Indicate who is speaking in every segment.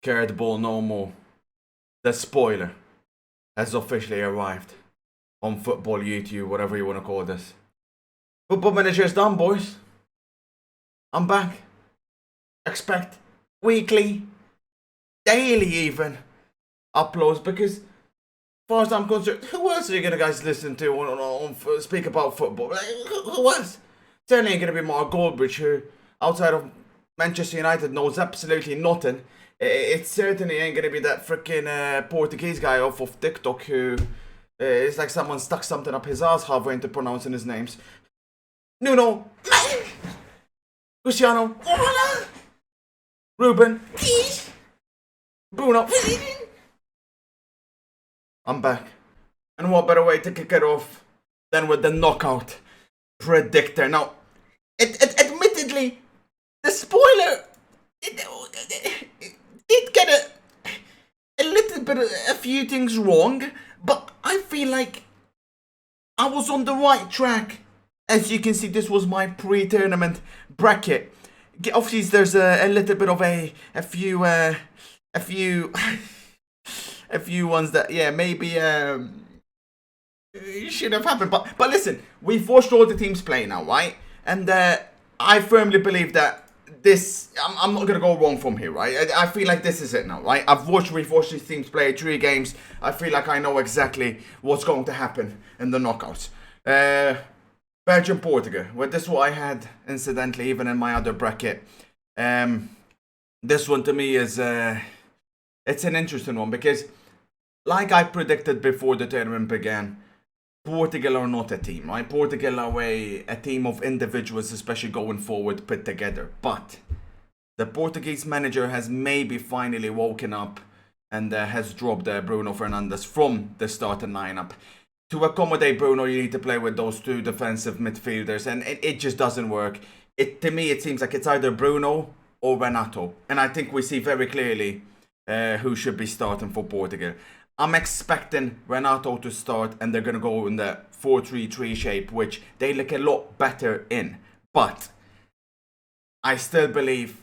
Speaker 1: scared ball no more. The spoiler has officially arrived on Football YouTube, whatever you want to call this. Football Manager is done, boys. I'm back. Expect weekly, daily even, uploads because, as far as I'm concerned, who else are you gonna guys listen to on speak about football? Like, who else? Certainly ain't gonna be Mark Goldbridge, who outside of Manchester United knows absolutely nothing. It certainly ain't gonna be that freaking Portuguese guy off of TikTok who it's like someone stuck something up his ass halfway into pronouncing his names. Nuno, Cristiano, Ruben, Bruno. I'm back. And what better way to kick it off than with the knockout predictor. Now, admittedly, the spoiler did get a little bit of a few things wrong, but I feel like I was on the right track. As you can see, this was my pre-tournament bracket. Obviously, there's a little bit of a few ones that, yeah, maybe should have happened. But listen, we've watched all the teams play now, right? And I firmly believe that this, I'm not going to go wrong from here, right? I feel like this is it now, right? We've watched these teams play 3 games. I feel like I know exactly what's going to happen in the knockouts. Belgium, Portugal. Well, this is what I had, incidentally, even in my other bracket. This one to me is, it's an interesting one because, like I predicted before the tournament began, Portugal are not a team, right? Portugal are a team of individuals, especially going forward, put together. But the Portuguese manager has maybe finally woken up and has dropped Bruno Fernandes from the starting lineup. To accommodate Bruno, you need to play with those 2 defensive midfielders, and it just doesn't work. To me, it seems like it's either Bruno or Renato, and I think we see very clearly who should be starting for Portugal. I'm expecting Renato to start, and they're going to go in the 4-3-3 shape, which they look a lot better in. But I still believe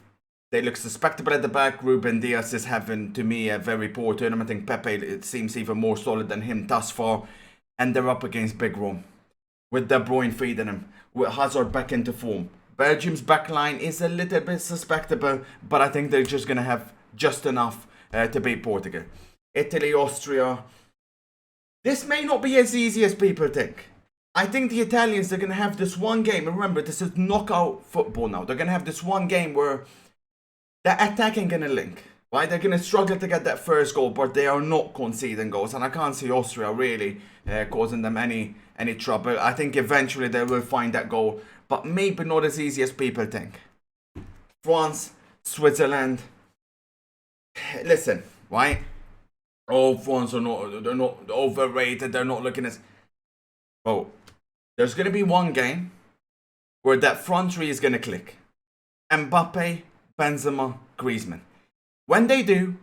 Speaker 1: they look suspectable at the back. Ruben Dias is having, to me, a very poor tournament. I think Pepe, it seems even more solid than him thus far. And they're up against Big Rome, with De Bruyne feeding him, with Hazard back into form. Belgium's backline is a little bit suspectable, but I think they're just going to have just enough to beat Portugal. Italy, Austria. This may not be as easy as people think. I think the Italians are going to have this one game. Remember, this is knockout football now. They're going to have this one game where the attack ain't going to link. Right? They're going to struggle to get that first goal, but they are not conceding goals. And I can't see Austria really causing them any trouble. I think eventually they will find that goal, but maybe not as easy as people think. France, Switzerland. Listen, right? Oh, France they're not overrated. They're not looking as... Oh, there's going to be one game where that front 3 is going to click. Mbappe, Benzema, Griezmann. When they do,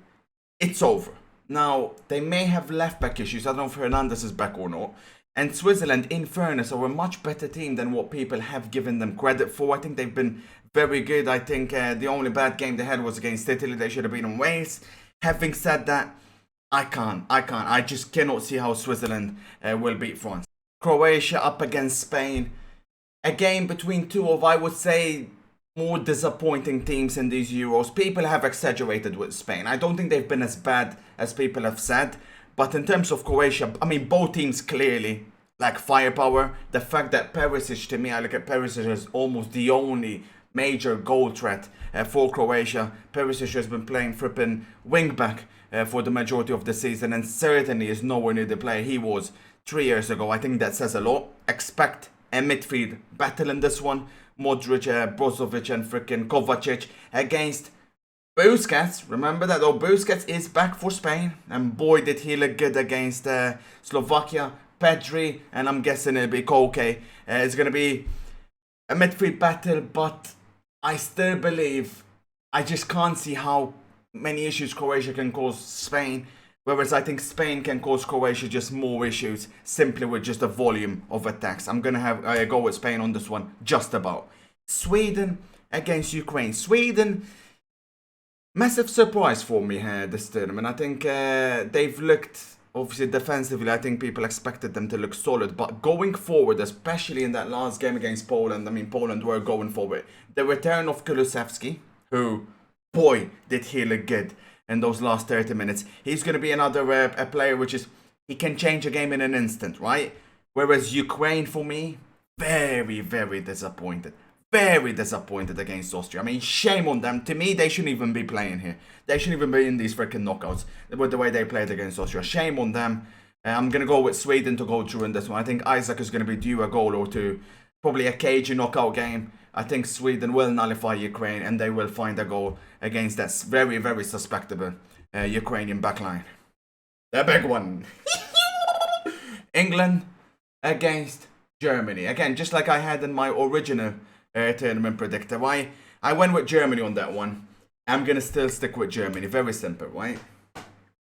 Speaker 1: it's over. Now, they may have left-back issues. I don't know if Hernandez is back or not. And Switzerland, in fairness, are a much better team than what people have given them credit for. I think they've been very good. I think the only bad game they had was against Italy. They should have been in Wales. Having said that, I can't. I just cannot see how Switzerland will beat France. Croatia up against Spain. A game between 2 of, I would say, more disappointing teams in these Euros. People have exaggerated with Spain. I don't think they've been as bad as people have said. But in terms of Croatia, I mean, both teams clearly lack firepower. The fact that Perisic, to me, I look at Perisic as almost the only major goal threat for Croatia. Perisic has been playing flipping wing-back for the majority of the season, and certainly is nowhere near the player he was 3 years ago. I think that says a lot. Expect a midfield battle in this one. Modric, Brozovic and freaking Kovacic against Busquets. Remember that though, Busquets is back for Spain, and boy did he look good against Slovakia. Pedri, and I'm guessing it'll be Koke. It's going to be a midfield battle, but I still believe, I just can't see how many issues Croatia can cause Spain, whereas I think Spain can cause Croatia just more issues simply with just the volume of attacks. I'm going to have go with Spain on this one, just about. Sweden against Ukraine. Sweden, Massive surprise for me here this tournament. I think they've looked, obviously defensively, I think people expected them to look solid. But going forward, especially in that last game against Poland, I mean, Poland were going forward. The return of Kulusevski, who, boy, did he look good in those last 30 minutes. He's going to be another a player which is, he can change a game in an instant, right? Whereas Ukraine, for me, very, very disappointed. Very disappointed against Austria. I mean, shame on them. To me, they shouldn't even be playing here. They shouldn't even be in these freaking knockouts with the way they played against Austria. Shame on them. I'm going to go with Sweden to go through in this one. I think Isaac is going to be due a goal or two. Probably a cagey knockout game. I think Sweden will nullify Ukraine and they will find a goal against that very, very suspectable Ukrainian backline. The big one. England against Germany. Again, just like I had in my original tournament predictor. I went with Germany on that one. I'm gonna still stick with Germany. Very simple, right?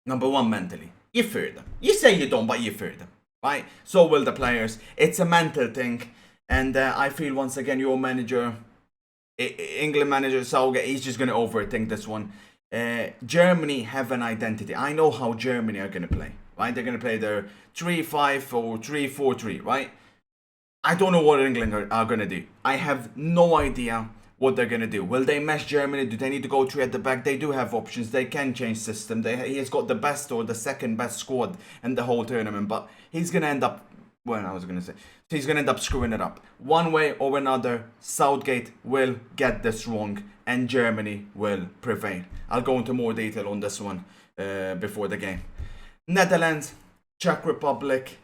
Speaker 1: Number one, mentally. You fear them. You say you don't, but you fear them, right? So will the players. It's a mental thing. And I feel once again your manager, England manager Southgate, he's just gonna overthink this one. Germany have an identity. I know how Germany are gonna play, right? They're gonna play their 3-5 or 3-4-3, right? I don't know what England are going to do. I have no idea what they're going to do. Will they mesh Germany? Do they need to go three at the back? They do have options. They can change system. He has got the best or the second best squad in the whole tournament. But he's going to end up, well, I was going to say, so he's going to end up screwing it up. One way or another, Southgate will get this wrong and Germany will prevail. I'll go into more detail on this one before the game. Netherlands, Czech Republic,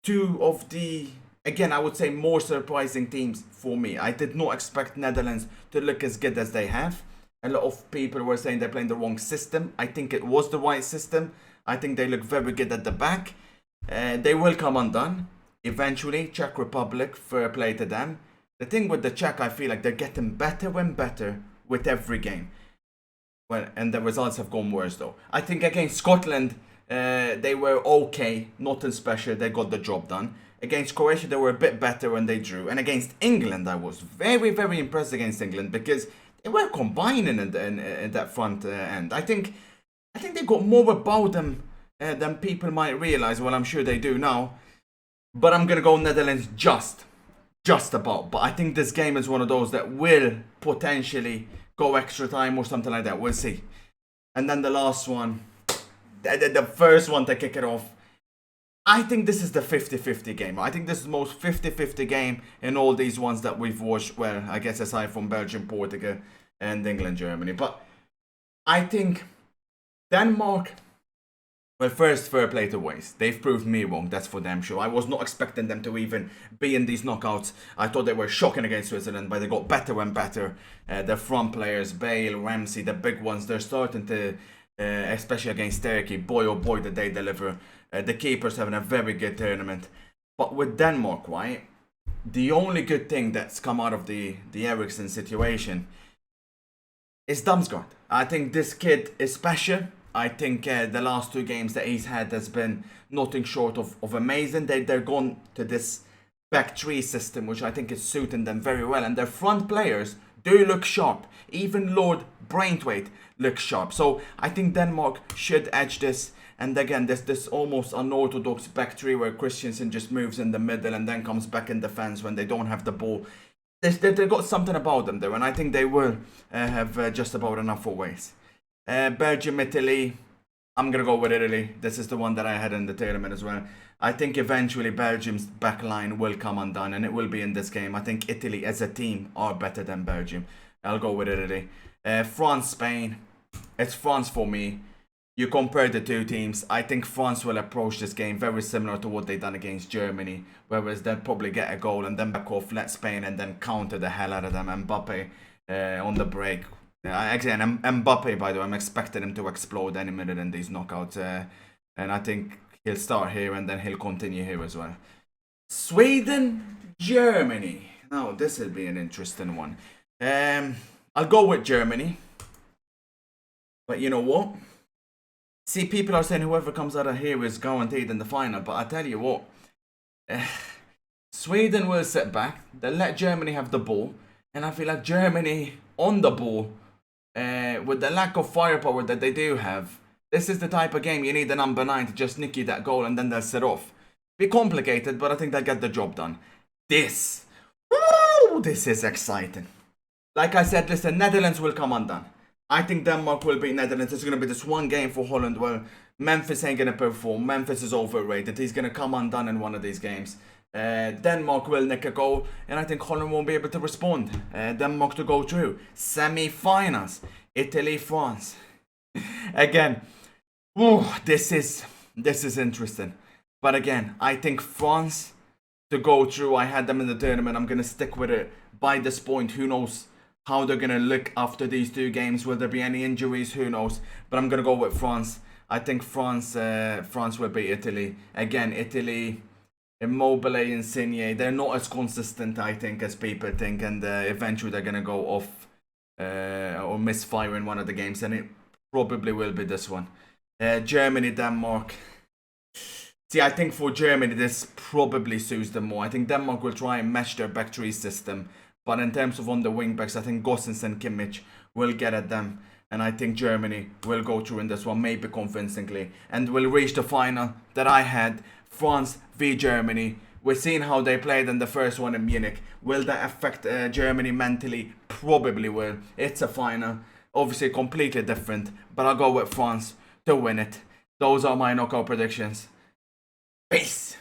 Speaker 1: two of the, again, I would say more surprising teams for me. I did not expect Netherlands to look as good as they have. A lot of people were saying they're playing the wrong system. I think it was the right system. I think they look very good at the back. They will come undone. Eventually, Czech Republic, fair play to them. The thing with the Czech, I feel like they're getting better and better with every game. Well, and the results have gone worse though. I think against Scotland, they were okay, nothing special. They got the job done. Against Croatia, they were a bit better when they drew. And against England, I was very, very impressed against England because they were combining in that front end. I think they got more about them than people might realize. Well, I'm sure they do now. But I'm going to go Netherlands just about. But I think this game is one of those that will potentially go extra time or something like that. We'll see. And then the last one, the first one to kick it off. I think this is the 50-50 game. I think this is the most 50-50 game in all these ones that we've watched. Well, I guess aside from Belgium, Portugal, and England, Germany. But I think Denmark, well, first, fair play to Wales. They've proved me wrong. That's for damn sure. I was not expecting them to even be in these knockouts. I thought they were shocking against Switzerland, but they got better and better. The front players, Bale, Ramsey, the big ones, they're starting to, especially against Turkey, boy oh boy did they deliver. The keeper's having a very good tournament. But with Denmark, right, the only good thing that's come out of the Eriksen situation is Damsgaard. I think this kid is special. I think the last two games that he's had has been nothing short of amazing. They're gone to this back three system, which I think is suiting them very well. And their front players do look sharp. Even Lord Braithwaite looks sharp. So I think Denmark should edge this. And again, this almost unorthodox back three where Christensen just moves in the middle and then comes back in defense when they don't have the ball. They've got something about them there, and I think they will have just about enough for Wales. Belgium, Italy. I'm going to go with Italy. This is the one that I had in the tournament as well. I think eventually Belgium's back line will come undone, and it will be in this game. I think Italy as a team are better than Belgium. I'll go with Italy. France, Spain. It's France for me. You compare the two teams, I think France will approach this game very similar to what they done against Germany, whereas they'll probably get a goal and then back off, let Spain and then counter the hell out of them. Mbappe on the break. Actually, and Mbappe, by the way, I'm expecting him to explode any minute in these knockouts. And I think he'll start here and then he'll continue here as well. Sweden, Germany. Now, this will be an interesting one. I'll go with Germany. But you know what? See, people are saying whoever comes out of here is guaranteed in the final. But I tell you what, Sweden will sit back. They'll let Germany have the ball. And I feel like Germany on the ball with the lack of firepower that they do have, this is the type of game you need a number 9 to just nick you that goal and then they'll set off. Be complicated, but I think they'll get the job done. This is exciting. Like I said, listen, Netherlands will come undone. I think Denmark will beat Netherlands. It's going to be this one game for Holland where Memphis ain't going to perform. Memphis is overrated. He's going to come undone in one of these games. Denmark will nick a goal, and I think Holland won't be able to respond. Denmark to go through. Semi-finals. Italy, France. Again, this is interesting. But again, I think France to go through. I had them in the tournament. I'm going to stick with it by this point. Who knows how they're going to look after these 2 games. Will there be any injuries? Who knows? But I'm going to go with France. I think France will beat Italy. Again, Italy, Immobile, Insigne, they're not as consistent, I think, as people think. And eventually they're going to go off or misfire in one of the games. And it probably will be this one. Germany, Denmark. See, I think for Germany, this probably suits them more. I think Denmark will try and match their back 3 system. But in terms of on the wing backs, I think Gosens and Kimmich will get at them. And I think Germany will go through in this one, maybe convincingly. And will reach the final that I had, France v Germany. We're seeing how they played in the first one in Munich. Will that affect Germany mentally? Probably will. It's a final. Obviously completely different. But I'll go with France to win it. Those are my knockout predictions. Peace.